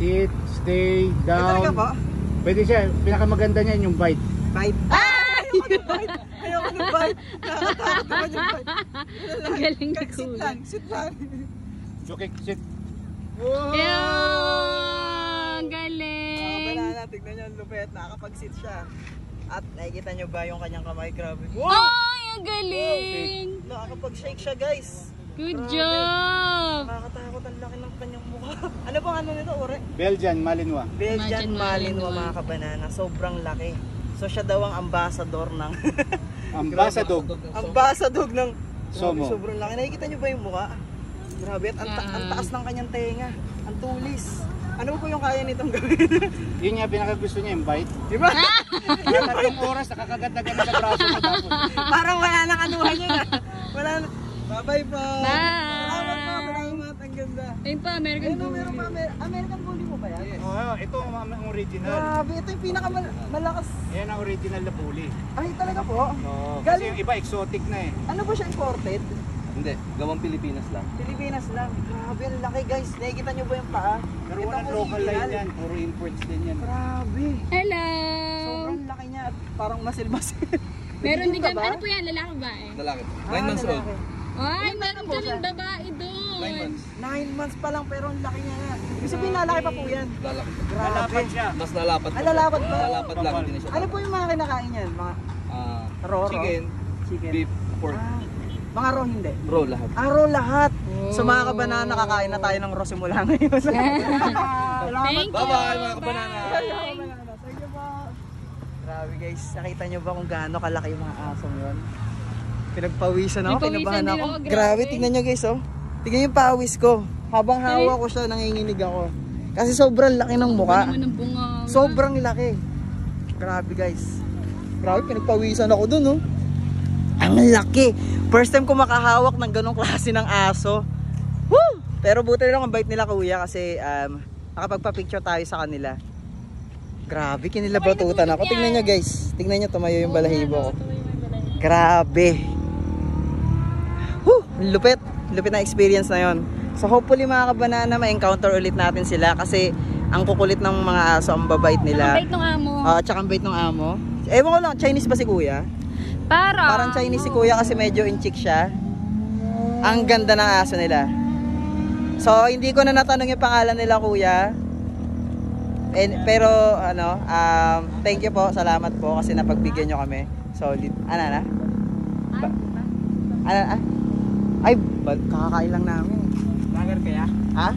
sit, stay, down. Talaga po? Pwede siya, pinakamaganda niya yung bite. Bite. Ayoko ng bite. Ayoko ng bite. Nakakatakot naman yung bite. Galing ni Sit Kuya. lang, sit lang. Okay, sit. Yung galing. Banana, tignan nyo ang lupet. Nakakapag-sit siya. At nakikita nyo ba yung kanyang kamay? Grabe. Ay, ang galing. Nakakapag-shake siya, guys. Good Grabe. job. Nakakatakot ang laki ng kanyang mukha. Ano bang ano nito, Ore? Belgian Malinois. Belgian Imagine Malinois, Malinois. mga kabanana. Sobrang laki. So siya daw ang ambassador ng... Ambassador. ambassador ng... Somo. Grabe, sobrang laki. Nakikita nyo ba yung mukha? Grabe, at ang taas ng kanyang tenga. Ang tulis. Ano po yung kaya nitong gawin? Yun nga, pinakagusto niya yung bite. Di ba? Kaya tatlong oras, nakakagat-dagan sa braso mo tapos. Parang wala nang anuhan yun ah. Wala na. Bye-bye po. Bye. Salamat po, salamat. Ang ganda. Ayun pa, American Ayun, meron pa. Bully. American Bully mo ba yan? Oh, ito ang original. Grabe, ito yung pinakamalakas. Yan ang original na bully. Ay, talaga po? Oo, kasi Galing. yung iba exotic na eh. Ano po siya imported? Hindi, gawang Pilipinas lang. Pilipinas lang. Grabe, ang laki guys. Nakikita nyo ba yung paa? Pero Ito walang ang local original. line yan, puro imports din yan. Grabe. Hello. Sobrang laki niya at parang masil-masil. Meron din ka kami. Ano po yan? Lalaki ba eh? Lalaki. 9 months old. Ay, Ilan meron na po kaming siya? babae doon. 9 months. 9 months pa lang pero ang laki niya nga. Ibig sabihin lalaki pa po yan. Lalaki. Lalapan siya. Mas lalapad Ay, lalapad pa. Lalapad lang, hindi na siya. Ano po yung mga kinakain niyan? Mga Ah, Raw, raw? chicken, chicken? beef, pork, Ah, mga raw hindi. raw lahat. Araw lahat. So mga kabanana, kakain na tayo ng raw simula ngayon. Thank you. Bye-bye, mga kabanana. Thank you po. Grabe guys, nakita nyo ba kung gaano kalaki yung mga asong yun? Pinagpawisan ako, Pinagpawisan kinabahan din ako. ako, Grabe, grabe. tingnan nyo guys oh. Tingnan yung pawis ko. Habang hawak ko siya, nanginginig ako. Kasi sobrang laki ng Ano mukha. naman ang bunga. Sobrang laki. Grabe guys. Grabe, pinagpawisan ako dun oh. Ang laki. First time ko makahawak ng ganong klase ng aso. Woo! Pero buti lang ang bait nila kuya kasi nakapagpa-picture tayo sa kanila. Grabe, kinilabatutan ako. Tingnan nyo guys. Tingnan nyo, tumayo yung balahibo ko. Grabe. Woo! Lupit. Lupit na experience na yon. So hopefully mga kabanana, ma-encounter ulit natin sila kasi ang kukulit ng mga aso, ang babait nila. Ang bait ng amo. Tsaka ang bait ng amo. Ewan ko lang, Chinese ba si kuya? Parang Chinese si kuya kasi medyo in-chick siya. Ang ganda ng aso nila. So hindi ko na natanong yung pangalan nila kuya. Pero thank you po, salamat po kasi napagbigyan nyo kami. Solid. Ay, kakakain lang namin. Lager kaya? Ha?